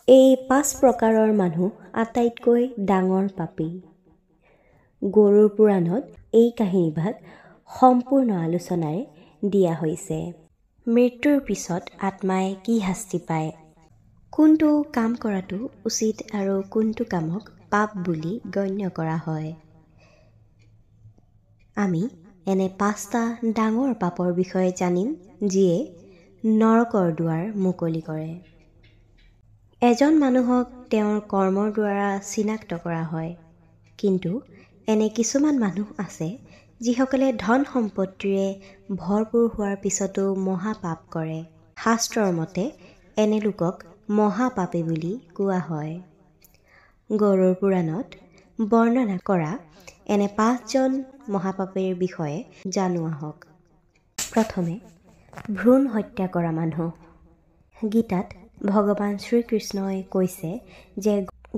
এই 5 প্ৰকাৰৰ মানুহ আটাইতকৈ ডাঙৰ পাপী। গৰুৰ পুৰাণত এই কাহিনীভাগ সম্পূৰ্ণ আলোচনাৰে দিয়া হৈছে। মৃত্যুৰ পিছত আত্মাই কি শাস্তি পায়, কোনটো কাম কৰাটো উচিত আৰু কোনটো কামক পাপ বুলি গণ্য কৰা হয়। আমি এনে 5টা ডাঙৰ পাপৰ বিষয়ে জানিম যিয়ে নৰকৰ দুৱাৰ মুকলি কৰে। এজন মানুহক তেওঁৰ কৰ্মৰ দ্বাৰা চিনাক্ত কৰা হয়, কিন্তু এনে কিছুমান মানুহ আছে যিসকলে ধন সম্পত্তিৰে ভৰপূৰ হোৱাৰ পিছতো মহাপাপ কৰে। শাস্ত্ৰৰ মতে এনে লোকক মহাপাপী বুলি কোৱা হয়। গৰুৰ পুৰাণত বৰ্ণনা কৰা এনে 5জন মহাপাপীৰ বিষয়ে জানো আহক। প্ৰথমে ভ্ৰূণ হত্যা কৰা মানুহ। গীতাত ভগৱান শ্ৰীকৃষ্ণই কৈছে যে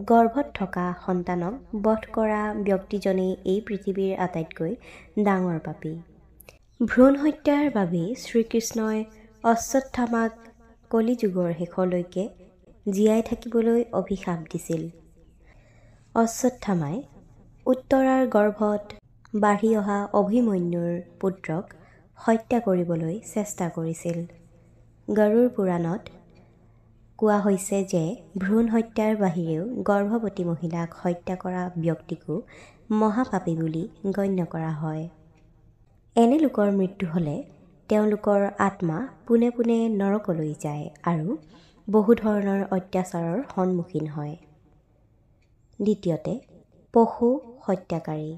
গৰ্ভত থকা সন্তানক বধ কৰা ব্যক্তিজনেই এই পৃথিৱীৰ আটাইতকৈ ডাঙৰ পাপী। ভ্ৰূণ হত্যাৰ বাবেই শ্ৰীকৃষ্ণই অশ্বত্থামাক কলিযুগৰ শেষলৈকে জীয়াই থাকিবলৈ অভিশাপ দিছিল। অশ্বত্থামাই উত্তৰাৰ গৰ্ভত বাঢ়ি অহা অভিমন্যুৰ পুত্ৰক হত্যা কৰিবলৈ চেষ্টা কৰিছিল। গৰুড় পুৰাণত কোৱা হৈছে যে ভ্ৰূণ হত্যাৰ বাহিৰেও গৰ্ভৱতী মহিলাক হত্যা কৰা ব্যক্তিকো মহাপাপী বুলি গণ্য কৰা হয়। এনে লোকৰ মৃত্যু হ'লে তেওঁলোকৰ আত্মা পোনে পোনে নৰকলৈ যায় আৰু বহু ধৰণৰ অত্যাচাৰৰ সন্মুখীন হয়। দ্বিতীয়তে পশু হত্যাকাৰী।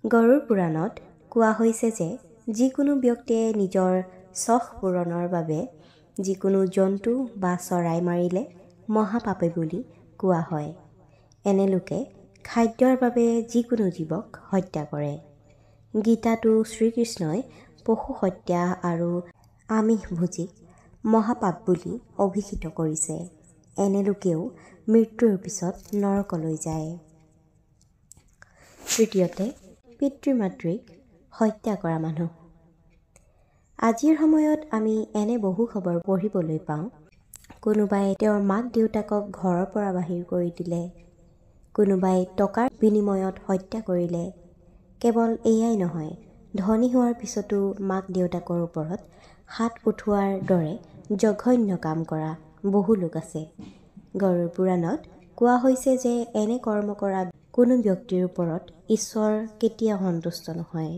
গৰুড় পুৰাণত কোৱা হৈছে যে যিকোনো ব্যক্তিয়ে নিজৰ চখ পূৰণৰ বাবে যিকোনো জন্তু বা চৰাই মাৰিলে মহাপাপী বুলি কোৱা হয়। এনে লোকে খাদ্যৰ বাবে যিকোনো জীৱক হত্যা কৰে। গীতাতো শ্ৰীকৃষ্ণই পশু হত্যা আৰু আমিষভোজীক মহাপাপ বুলি অভিহিত কৰিছে। এনে লোকেও মৃত্যুৰ পিছত নৰকলৈ যায়। তৃতীয়তে পিতৃ মাতৃক হত্যা কৰা মানুহ। আজিৰ সময়ত আমি এনে বহু খবৰ পঢ়িবলৈ পাওঁ। কোনোবাই তেওঁৰ মাক দেউতাকক ঘৰৰ পৰা বাহিৰ কৰি দিলে, কোনোবাই টকাৰ বিনিময়ত হত্যা কৰিলে। কেৱল এয়াই নহয়, ধনী হোৱাৰ পিছতো মাক দেউতাকৰ ওপৰত হাত উঠোৱাৰ দৰে জঘন্য কাম কৰা বহু লোক আছে। গৰুড় পুৰাণত কোৱা হৈছে যে এনে কৰ্ম কৰা কোনো ব্যক্তিৰ ওপৰত ঈশ্বৰ কেতিয়াও সন্তুষ্ট নহয়।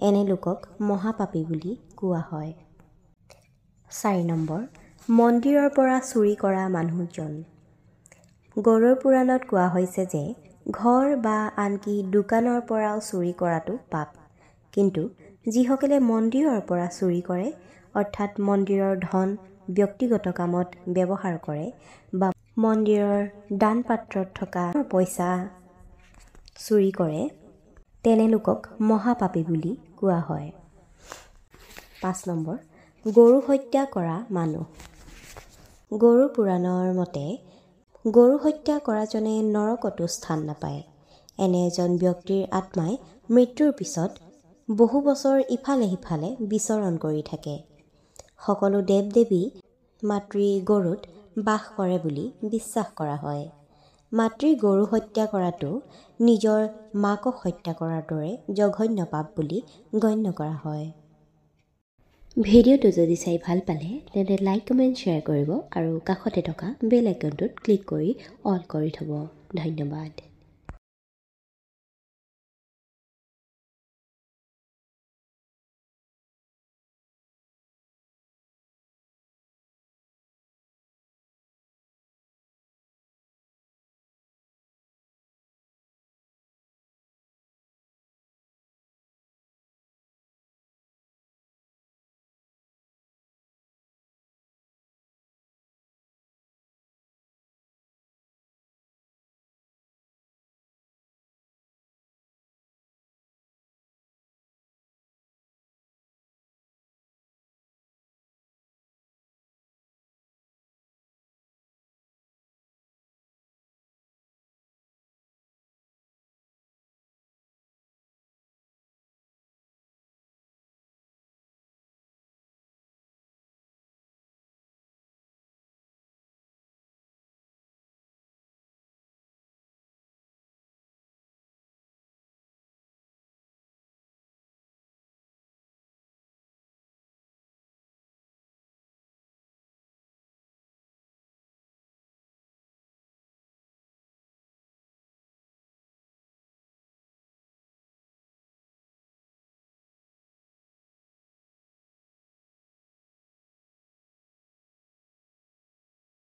এনে লোকক মহাপাপী বুলি কোৱা হয়। 4 নম্বৰ মন্দিৰৰ পৰা চুৰি কৰা মানুহজন। গৰুড় পুৰাণত কোৱা হৈছে যে ঘৰ বা আনকি দোকানৰ পৰাও চুৰি কৰাটো পাপ, কিন্তু যিসকলে মন্দিৰৰ পৰা চুৰি কৰে, অৰ্থাৎ মন্দিৰৰ ধন ব্যক্তিগত কামত ব্যৱহাৰ কৰে বা মন্দিৰৰ দান পাত্ৰত থকা পইচা চুৰি কৰে, তেনে লোকক মহাপাপী বুলি কোৱা হয়। 5 নম্বৰ গৰু হত্যা কৰা মানুহ। গৰুড় পুৰাণৰ মতে গৰু হত্যা কৰাজনে নৰকতো স্থান নাপায়। এনে এজন ব্যক্তিৰ আত্মাই মৃত্যুৰ পিছত বহু বছৰ ইফালে সিফালে বিচৰণ কৰি থাকে। সকলো দেৱ দেৱী মাতৃ গৰুত বাস কৰে বুলি বিশ্বাস কৰা হয়। মাতৃ গৰু হত্যা কৰাটো নিজৰ মাকক হত্যা কৰাৰ দৰে জঘন্য পাপ বুলি গণ্য কৰা হয়। ভিডিঅ'টো যদি চাই ভাল পালে তেন্তে লাইক কমেণ্ট শ্বেয়াৰ কৰিব আৰু কাষতে থকা বেল আইকনটোত ক্লিক কৰি অল কৰি থ'ব। ধন্যবাদ।